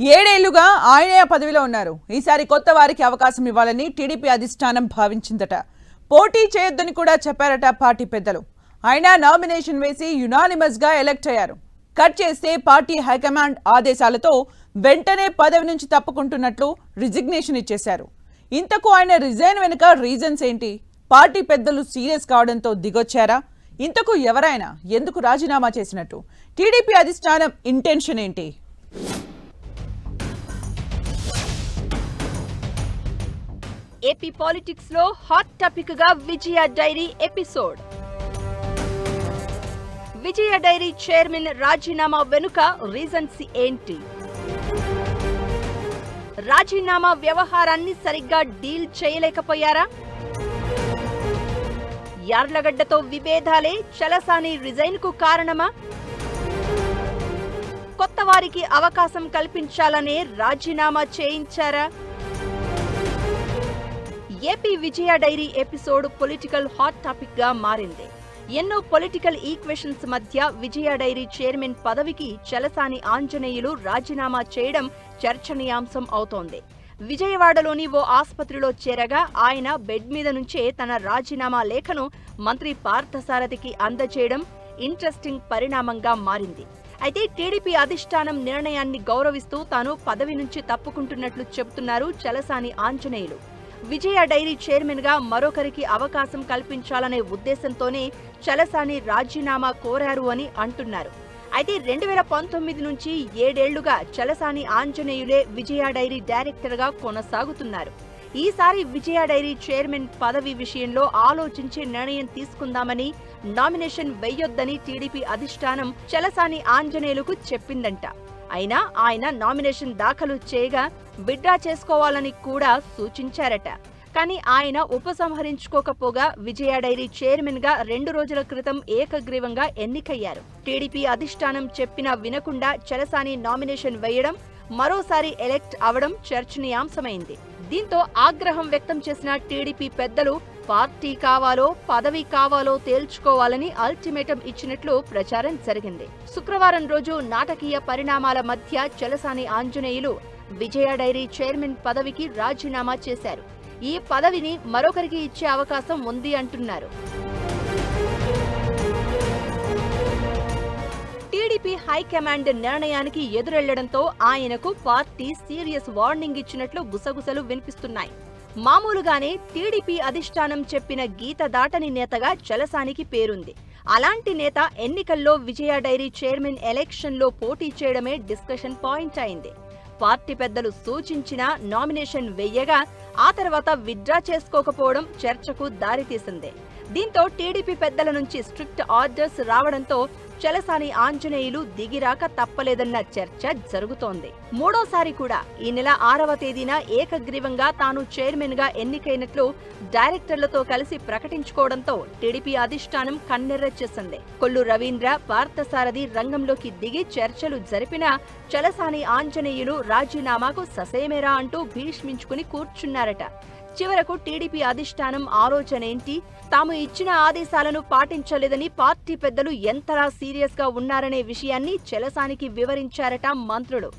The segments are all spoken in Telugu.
ఏడేళ్లుగా ఆయనే పదవిలో ఉన్నారు. ఈసారి కొత్త వారికి అవకాశం ఇవ్వాలని టీడీపీ అధిష్టానం భావించిందట. పోటీ చేయొద్దని కూడా చెప్పారట పార్టీ పెద్దలు. ఆయన నామినేషన్ వేసి యునానిమస్ గా ఎలక్ట్ అయ్యారు. కట్ చేస్తే పార్టీ హైకమాండ్ ఆదేశాలతో వెంటనే పదవి నుంచి తప్పుకుంటున్నట్లు రిజిగ్నేషన్ ఇచ్చేశారు. ఇంతకు ఆయన రిజైన్ వెనుక రీజన్స్ ఏంటి? పార్టీ పెద్దలు సీరియస్ కావడంతో దిగొచ్చారా? ఇంతకు ఎవరైనా ఎందుకు రాజీనామా చేసినట్టు? టీడీపీ అధిష్టానం ఇంటెన్షన్ ఏంటి? ఏపీ పాలిటిక్స్ లో హాట్ టాపిక్ గా Vijaya Dairy episode. Vijaya Dairy chairman రాజీనామా వెనుక రీజన్స్ ఏంటి? రాజీనామా వ్యవహారాన్ని సరిగ్గా డీల్ చేయలేకపోయారా? యార్లగడ్డతో విభేదాలే చలసాని రిజైన్ కు కారణమా? కొత్త వారికి అవకాశం కల్పించాలనే రాజీనామా చేయించారా? AP Vijaya Dairy episode political hot topic గా మారింది. ఎన్నో పొలిటికల్ ఈక్వేషన్స్ మధ్య విజయ డైరీ చైర్మన్ పదవికి చలసాని ఆంజనేయులు రాజీనామా చేయడం చర్చనీయాంశం అవుతోంది. విజయవాడలోని ఓ ఆసుపత్రిలో చేరగా ఆయన బెడ్ మీద నుంచే తన రాజీనామా లేఖను మంత్రి పార్థసారథికి అందజేయడం ఇంట్రెస్టింగ్ పరిణామంగా మారింది. అయితే టీడీపీ అధిష్టానం నిర్ణయాన్ని గౌరవిస్తూ తాను పదవి నుంచి తప్పుకుంటున్నట్లు చెబుతున్నారు చలసాని ఆంజనేయులు. విజయ డైరీ చైర్మన్ గా మరొకరికి అవకాశం కల్పించాలనే ఉద్దేశంతోనే చలసాని రాజీనామా కోరారు అని అంటున్నారు. అయితే 2019 నుంచి 7 ఏళ్లుగా చలసాని ఆంజనేయులే విజయ డైరీ డైరెక్టర్ గా కొనసాగుతున్నారు. ఈసారి విజయ డైరీ చైర్మన్ పదవి విషయంలో ఆలోచించి నిర్ణయం తీసుకుందామని, నామినేషన్ వెయ్యొద్దని టీడీపీ అధిష్టానం చలసాని ఆంజనేయులకు చెప్పిందంట. అయినా ఆయన నామినేషన్ దాఖలు చేయగా విత్డ్రా చేసుకోవాలని కూడా సూచించారట. కానీ ఆయన ఉపసంహరించుకోకపోగా విజయ డైరీ చైర్మన్ గా 2 రోజుల క్రితం ఏకగ్రీవంగా ఎన్నికయ్యారు. టీడీపీ అధిష్టానం చెప్పినా వినకుండా చలసాని నామినేషన్ వేయడం, మరోసారి ఎలెక్ట్ అవడం చర్చనీయాంశమైంది. దీంతో ఆగ్రహం వ్యక్తం చేసిన టీడీపీ పెద్దలు పార్టీ కావాలో పదవి కావాలో తేల్చుకోవాలని అల్టిమేటం ఇచ్చినట్లు ప్రచారం జరిగింది. శుక్రవారం రోజు నాటకీయ పరిణామాల మధ్య చలసాని ఆంజనేయులు విజయ డైరీ చైర్మన్ పదవికి రాజీనామా చేశారు. ఈ పదవిని మరొకరికి ఇచ్చే అవకాశం ఉంది అంటున్నారు. టీడీపీ హైకమాండ్ నిర్ణయానికి ఎదురెళ్లడంతో ఆయనకు పార్టీ సీరియస్ వార్నింగ్ ఇచ్చినట్లు గుసగుసలు వినిపిస్తున్నాయి. మామూలుగానే టీడీపీ అధిష్టానం చెప్పిన గీత దాటని నేతగా చలసానికి పేరుంది. అలాంటి నేత ఎన్నికల్లో విజయ డైరీ చైర్మన్ ఎలక్షన్లో పోటీ చేయడమే డిస్కషన్ పాయింట్ అయింది. పార్టీ పెద్దలు సూచించిన నామినేషన్ వెయ్యగా ఆ తర్వాత విత్డ్రా చేసుకోకపోవడం చర్చకు దారితీసింది. దీంతో టీడీపీ పెద్దల నుంచి స్ట్రిక్ట్ ఆర్డర్స్ రావడంతో చలసాని ఆంజనేయులు దిగిరాక తప్పలేదన్న చర్చ జరుగుతోంది. మూడోసారి కూడా ఈ నెల 6వ తేదీన ఏకగ్రీవంగా తాను చైర్మన్ గా ఎన్నికైనట్లు డైరెక్టర్లతో కలిసి ప్రకటించుకోవడంతో టీడీపీ అధిష్టానం కన్నెర్రచేసింది. కొల్లు రవీంద్ర, పార్థసారథి రంగంలోకి దిగి చర్చలు జరిపినా చలసాని ఆంజనేయులు రాజీనామాకు ససేమేరా అంటూ భీష్మించుకుని కూర్చున్నారట. చివరకు టీడీపీ అధిష్టానం ఆలోచనేంటి, తాము ఇచ్చిన ఆదేశాలను పాటించలేదని పార్టీ పెద్దలు ఎంతలా సీరియస్ గా ఉన్నారనే విషయాన్ని చలసానికి వివరించారట మంత్రులు.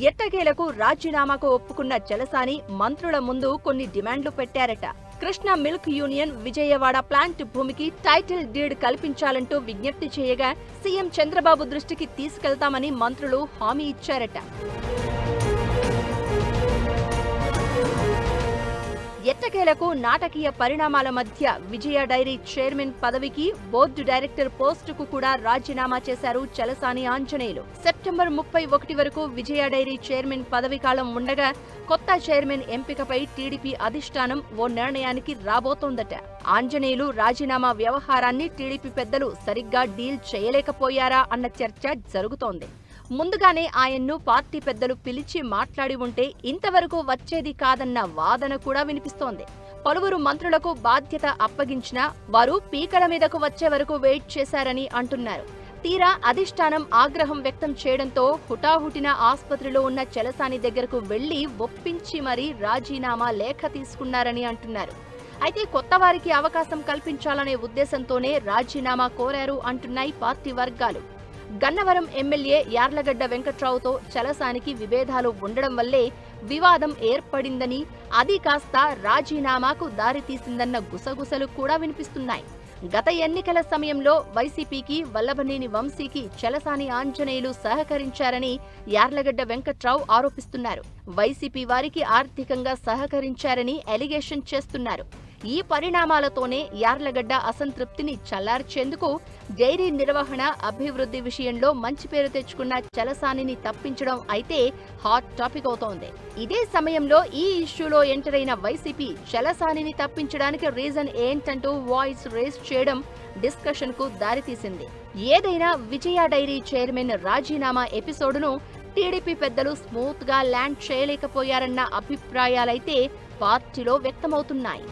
ఎట్టకేలకు రాజీనామాకు ఒప్పుకున్న చలసాని మంత్రుల ముందు కొన్ని డిమాండ్లు పెట్టారట. Krishna milk union Vijayawada plant భూమికి టైటిల్ డీడ్ కల్పించాలంటూ విజ్ఞప్తి చేయగా సీఎం చంద్రబాబు దృష్టికి తీసుకెళ్తామని మంత్రులు హామీ ఇచ్చారట. ఎట్టకేలకు నాటకీయ పరిణామాల మధ్య విజయ డైరీ చైర్మన్ పదవికి బోర్డు డైరెక్టర్ పోస్టుకు కూడా రాజీనామా చేశారు చలసాని ఆంజనేయులు. సెప్టెంబర్ 31 వరకు విజయ డైరీ చైర్మన్ పదవి కాలం ఉండగా కొత్త చైర్మన్ ఎంపికపై టీడీపీ అధిష్టానం ఓ నిర్ణయానికి రాబోతోందట. ఆంజనేయులు రాజీనామా వ్యవహారాన్ని టీడీపీ పెద్దలు సరిగ్గా డీల్ చేయలేకపోయారా అన్న చర్చ జరుగుతోంది. ముందుగానే ఆయన్ను పార్టీ పెద్దలు పిలిచి మాట్లాడి ఉంటే ఇంతవరకు వచ్చేది కాదన్న వాదన కూడా వినిపిస్తోంది. పలువురు మంత్రులకు బాధ్యత అప్పగించినా వారు పీకల మీదకు వచ్చే వరకు వెయిట్ చేశారని అంటున్నారు. తీరా అధిష్టానం ఆగ్రహం వ్యక్తం చేయడంతో హుటాహుటిన ఆసుపత్రిలో ఉన్న చలసాని దగ్గరకు వెళ్లి ఒప్పించి మరీ రాజీనామా లేఖ తీసుకున్నారని అంటున్నారు. అయితే కొత్త వారికి అవకాశం కల్పించాలనే ఉద్దేశంతోనే రాజీనామా కోరారు అంటున్నాయి పార్టీ వర్గాలు. గన్నవరం ఎమ్మెల్యే యార్లగడ్డ వెంకట్రావుతో చలసానికి విభేదాలు ఉండడం వల్లే వివాదం ఏర్పడిందని, అది కాస్త రాజీనామాకు దారితీసిందన్న గుసగుసలు కూడా వినిపిస్తున్నాయి. గత ఎన్నికల సమయంలో వైసీపీకి వల్లభనేని వంశీకి చలసాని ఆంజనేయులు సహకరించారని యార్లగడ్డ వెంకట్రావు ఆరోపిస్తున్నారు. వైసీపీ వారికి ఆర్థికంగా సహకరించారని ఎలిగేషన్ చేస్తున్నారు. ఈ పరిణామాలతోనే యార్లగడ్డ అసంతృప్తిని చల్లార్చేందుకు డైరీ నిర్వహణ, అభివృద్ధి విషయంలో మంచి పేరు తెచ్చుకున్న చలసానిని తప్పించడం అయితే హాట్ టాపిక్ అవుతోంది. ఇదే సమయంలో ఈ ఇష్యూలో ఎంటర్ అయిన వైసీపీ చలసానిని తప్పించడానికి రీజన్ ఏంటంటూ వాయిస్ రేస్ చేయడం డిస్కషన్ కు దారితీసింది. ఏదైనా విజయ డైరీ చైర్మన్ రాజీనామా ఎపిసోడును టీడీపీ పెద్దలు స్మూత్ గా ల్యాండ్ చేయలేకపోయారన్న అభిప్రాయాలైతే పార్టీలో వ్యక్తమవుతున్నాయి.